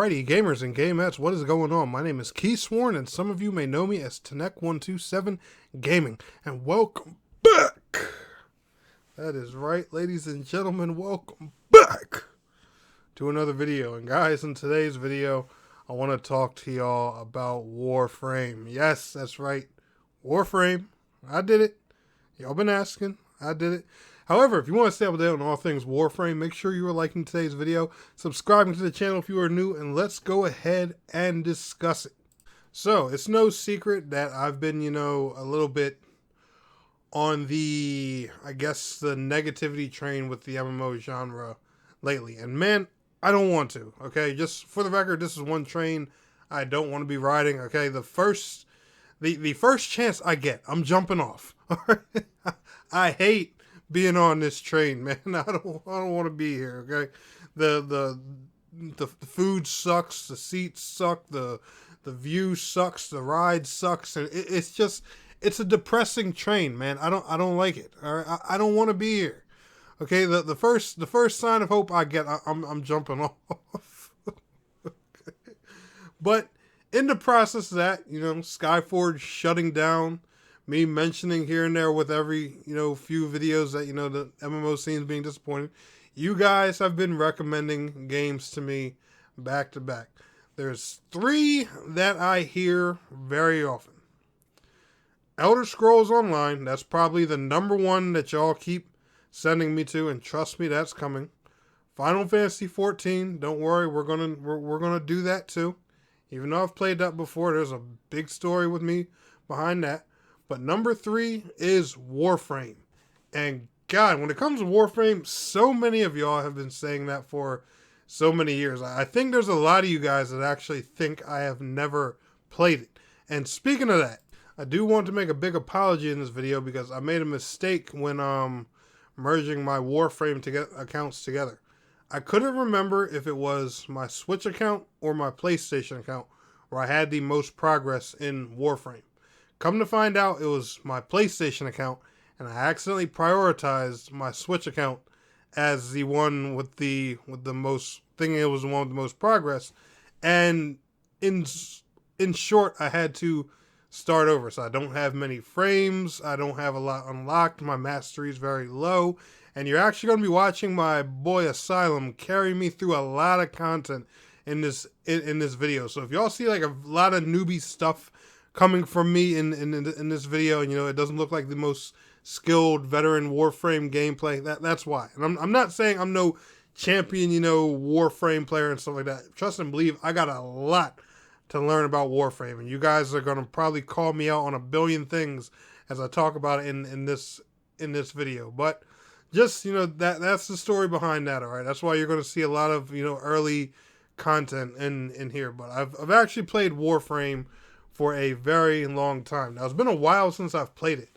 Alrighty, gamers and gamettes, what is going on? My name is Key Sworn, and some of you may know me as tennocon Gaming, and welcome back! That is right, ladies and gentlemen, welcome back to another video. And guys, in today's video, I want to talk to y'all about Warframe. Yes, that's right, Warframe. I did it. Y'all been asking. I did it. However, if you want to stay up to date on all things Warframe, make sure you are liking today's video, subscribing to the channel if you are new, and let's go ahead and discuss it. So, it's no secret that I've been, a little bit on the, the negativity train with the MMO genre lately. And man, I don't want to, okay? Just for the record, this is one train I don't want to be riding, okay? The first chance I get, I'm jumping off. I hate being on this train, man. I don't want to be here, okay? The food sucks, the seats suck, the view sucks, the ride sucks, and it's a depressing train, man. I don't like it. All right? I don't want to be here. Okay, the first sign of hope I get, I'm jumping off. Okay. But in the process of that, Skyforge shutting down, me mentioning here and there with every, few videos that, the MMO scene is being disappointing. You guys have been recommending games to me back to back. There's 3 that I hear very often. Elder Scrolls Online, that's probably the number 1 that y'all keep sending me to, and trust me, that's coming. Final Fantasy 14, don't worry, we're gonna do that too. Even though I've played that before, there's a big story with me behind that. But number 3 is Warframe. And God, when it comes to Warframe, so many of y'all have been saying that for so many years. I think there's a lot of you guys that actually think I have never played it. And speaking of that, I do want to make a big apology in this video because I made a mistake when merging my Warframe accounts together. I couldn't remember if it was my Switch account or my PlayStation account where I had the most progress in Warframe. Come to find out, it was my PlayStation account, and I accidentally prioritized my Switch account as the one with the most, thinking it was the one with the most progress. And in short, I had to start over. So I don't have many frames. I don't have a lot unlocked. My mastery is very low. And you're actually going to be watching my boy Asylum carry me through a lot of content in this video. So if y'all see like a lot of newbie stuff coming from me in this video, and it doesn't look like the most skilled veteran Warframe gameplay, that's why. And I'm not saying I'm no champion, Warframe player and stuff like that. Trust and believe, I got a lot to learn about Warframe, and you guys are gonna probably call me out on a billion things as I talk about it in this video. But just that's the story behind that. All right, that's why you're gonna see a lot of early content in here. But I've actually played Warframe for a very long time. Now, it's been a while since I've played it.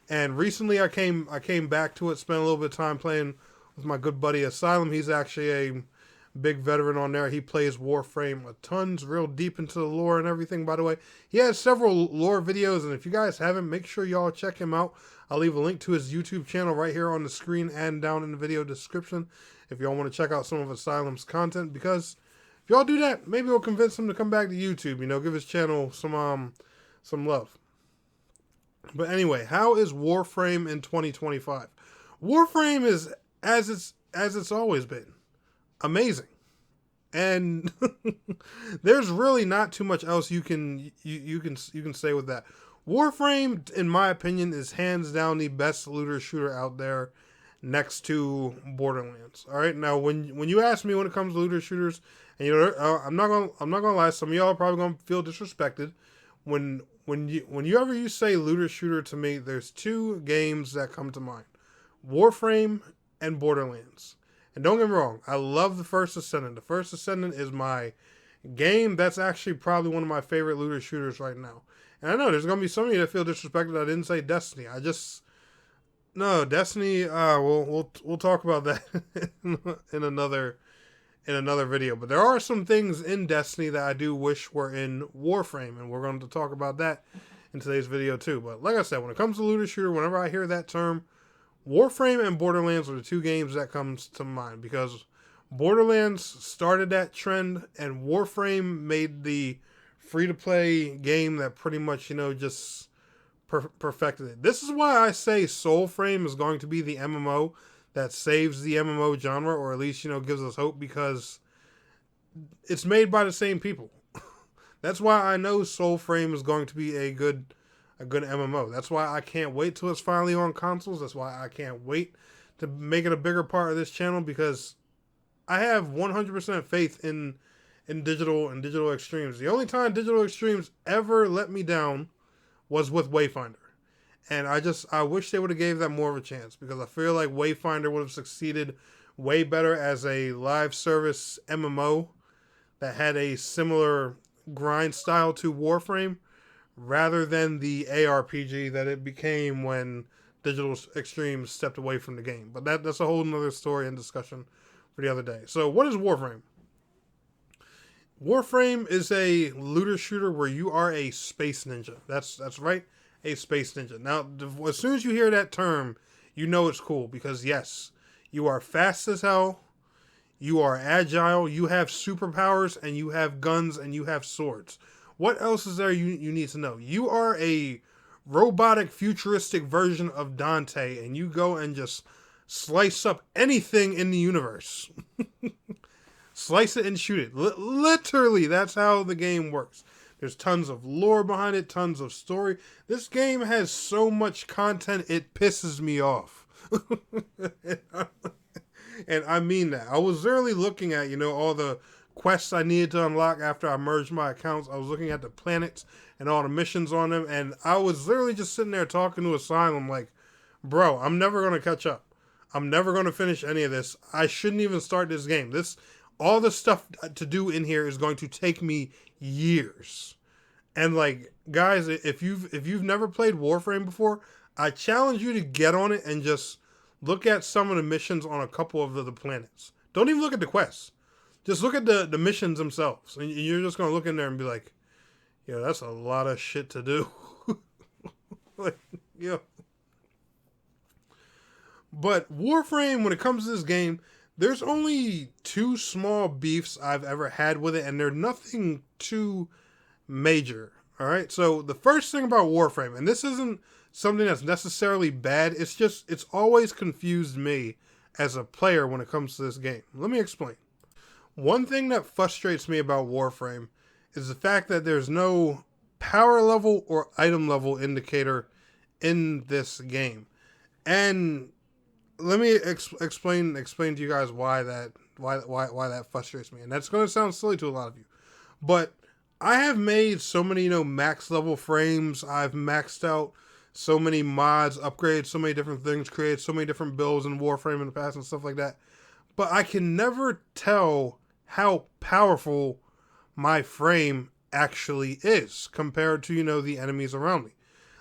And recently I came back to it, spent a little bit of time playing with my good buddy Asylum. He's actually a big veteran on there. He plays Warframe a tons, real deep into the lore and everything, by the way. He has several lore videos, and if you guys haven't, make sure y'all check him out. I'll leave a link to his YouTube channel right here on the screen and down in the video description if y'all want to check out some of Asylum's content, because if y'all do that, maybe we'll convince him to come back to YouTube, give his channel some love. But anyway, how is Warframe in 2025? Warframe is as it's always been. Amazing. And there's really not too much else you can say with that. Warframe, in my opinion, is hands down the best looter shooter out there, next to Borderlands. All right, now when you ask me when it comes to looter shooters, and I'm not gonna lie, some of y'all are probably gonna feel disrespected when you say looter shooter to me. There's 2 games that come to mind: Warframe and Borderlands. And don't get me wrong, I love the First Ascendant. The First Ascendant is my game. That's actually probably one of my favorite looter shooters right now. And I know there's gonna be some of you that feel disrespected I didn't say Destiny. No, Destiny, we'll talk about that in another video. But there are some things in Destiny that I do wish were in Warframe, and we're going to talk about that in today's video too. But like I said, when it comes to looter shooter, whenever I hear that term, Warframe and Borderlands are the 2 games that comes to mind, because Borderlands started that trend, and Warframe made the free-to-play game that pretty much, just perfected it. This is why I say Soulframe is going to be the MMO that saves the MMO genre, or at least, gives us hope, because it's made by the same people. That's why I know Soulframe is going to be a good MMO. That's why I can't wait till it's finally on consoles. That's why I can't wait to make it a bigger part of this channel, because I have 100% faith in digital extremes. The only time digital extremes ever let me down was with Wayfinder. And I wish they would have gave that more of a chance, because I feel like Wayfinder would have succeeded way better as a live service MMO that had a similar grind style to Warframe, rather than the ARPG that it became when Digital Extremes stepped away from the game. But that's a whole nother story and discussion for the other day. So what is Warframe? Warframe is a looter shooter where you are a space ninja. That's right, a space ninja. Now, as soon as you hear that term, you know it's cool, because yes, you are fast as hell, you are agile, you have superpowers, and you have guns, and you have swords. What else is there you need to know? You are a robotic, futuristic version of Dante, and you go and just slice up anything in the universe. Slice it and shoot it. Literally, that's how the game works. There's tons of lore behind it, tons of story. This game has so much content, it pisses me off. And I mean that. I was literally looking at, all the quests I needed to unlock after I merged my accounts. I was looking at the planets and all the missions on them, and I was literally just sitting there talking to Asylum like, bro, I'm never going to catch up. I'm never going to finish any of this. I shouldn't even start this game. All the stuff to do in here is going to take me years. And like, guys, if you've never played Warframe before, I challenge you to get on it and just look at some of the missions on a couple of the planets. Don't even look at the quests. Just look at the missions themselves. And you're just going to look in there and be like, yeah, that's a lot of shit to do. Like, yeah. But Warframe, when it comes to this game, there's only two small beefs I've ever had with it, and they're nothing too major. All right. So the first thing about Warframe, and this isn't something that's necessarily bad, it's always confused me as a player when it comes to this game. Let me explain. One thing that frustrates me about Warframe is the fact that there's no power level or item level indicator in this game. And let me explain to you guys why that frustrates me. And that's going to sound silly to a lot of you, but I have made so many max level frames. I've maxed out so many mods, upgrades so many different things, created so many different builds in Warframe in the past and stuff like that. But I can never tell how powerful my frame actually is compared to the enemies around me.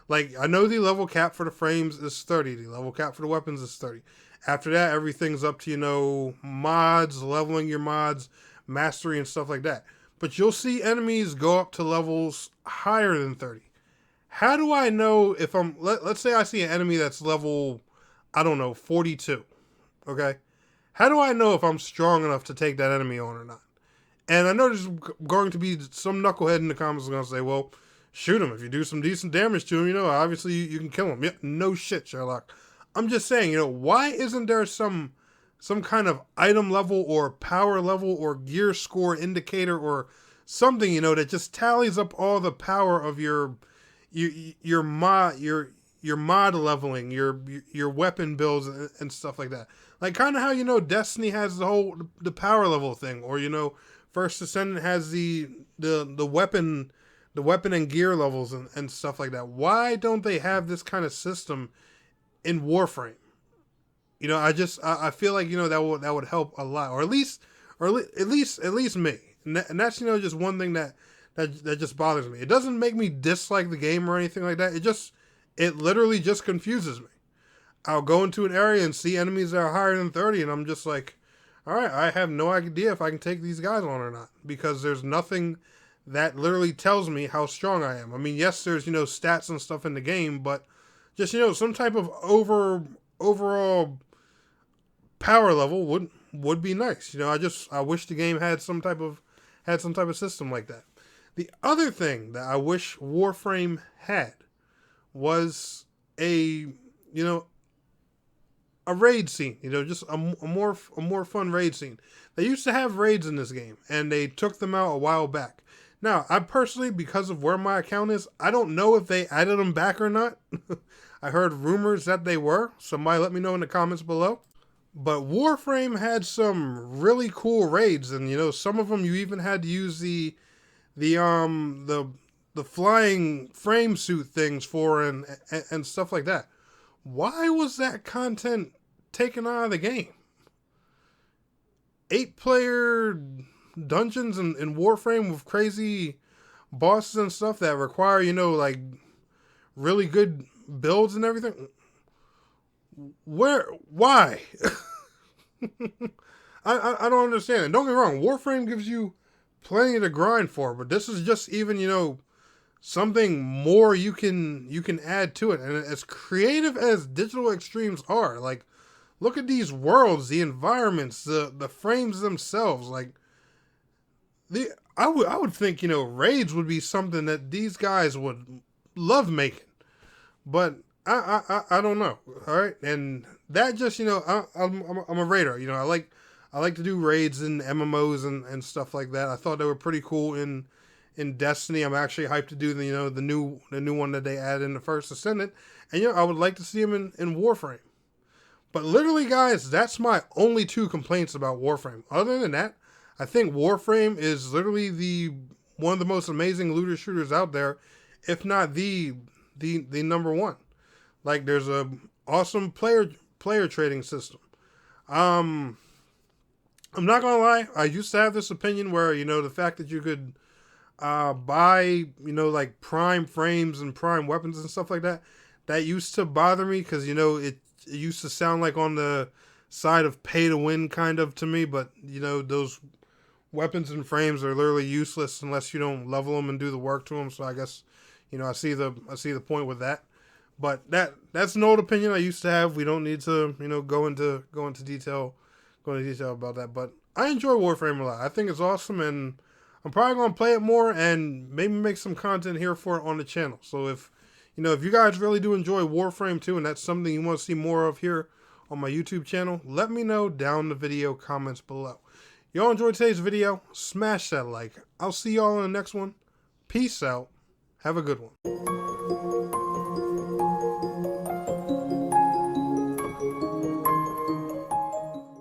Like, I know the level cap for the frames is 30. The level cap for the weapons is 30. After that, everything's up to, mods, leveling your mods, mastery, and stuff like that. But you'll see enemies go up to levels higher than 30. How do I know if let's say I see an enemy that's level, 42. Okay? How do I know if I'm strong enough to take that enemy on or not? And I know there's going to be some knucklehead in the comments going to say, well, shoot him. If you do some decent damage to him, obviously you can kill him. Yeah, no shit, Sherlock. I'm just saying, why isn't there some kind of item level or power level or gear score indicator or something, that just tallies up all the power of your mod leveling, your weapon builds and stuff like that. Like kind of how Destiny has the power level thing, or First Ascendant has the weapon and gear levels and stuff like that. Why don't they have this kind of system in Warframe? I feel like that would help a lot, or at least me. And that's just one thing that just bothers me. It doesn't make me dislike the game or anything like that. It literally just confuses me. I'll go into an area and see enemies that are higher than 30, and I'm just like, all right, I have no idea if I can take these guys on or not, because there's nothing that literally tells me how strong I am. I mean, yes, there's stats and stuff in the game, but just some type of overall power level would be nice. I wish the game had some type of system like that. The other thing that I wish Warframe had was a a raid scene. Just a more fun raid scene. They used to have raids in this game, and they took them out a while back. Now, I personally, because of where my account is, I don't know if they added them back or not. I heard rumors that they were. Somebody let me know in the comments below. But Warframe had some really cool raids, and some of them you even had to use the flying frame suit things for, and stuff like that. Why was that content taken out of the game? 8-player dungeons in Warframe with crazy bosses and stuff that require, like really good builds and everything. Why? I don't understand. And don't get me wrong, Warframe gives you plenty to grind for, but this is just even, something more you can add to it. And as creative as Digital Extremes are, like, look at these worlds, the environments, the frames themselves. Like, I would think, raids would be something that these guys would love making. But I don't know. All right. And that just, I'm a raider. I like to do raids in MMOs and stuff like that. I thought they were pretty cool in Destiny. I'm actually hyped to do the new one that they added in the First Ascendant. And I would like to see them in Warframe. But literally, guys, that's my only 2 complaints about Warframe. Other than that, I think Warframe is literally one of the most amazing looter shooters out there, if not the number one. Like, there's a awesome player trading system. I'm not gonna lie, I used to have this opinion where the fact that you could buy like prime frames and prime weapons and stuff like that, that used to bother me because it used to sound like on the side of pay to win kind of to me. But those weapons and frames are literally useless unless you don't level them and do the work to them. So I guess I see the point with that. But that's an old opinion I used to have. We don't need to go into detail about that. But I enjoy Warframe a lot. I think it's awesome, and I'm probably gonna play it more and maybe make some content here for it on the channel. So if you guys really do enjoy Warframe 2 and that's something you want to see more of here on my YouTube channel, let me know down in the video comments below. Y'all enjoyed today's video? Smash that like. I'll see y'all in the next one. Peace out. Have a good one.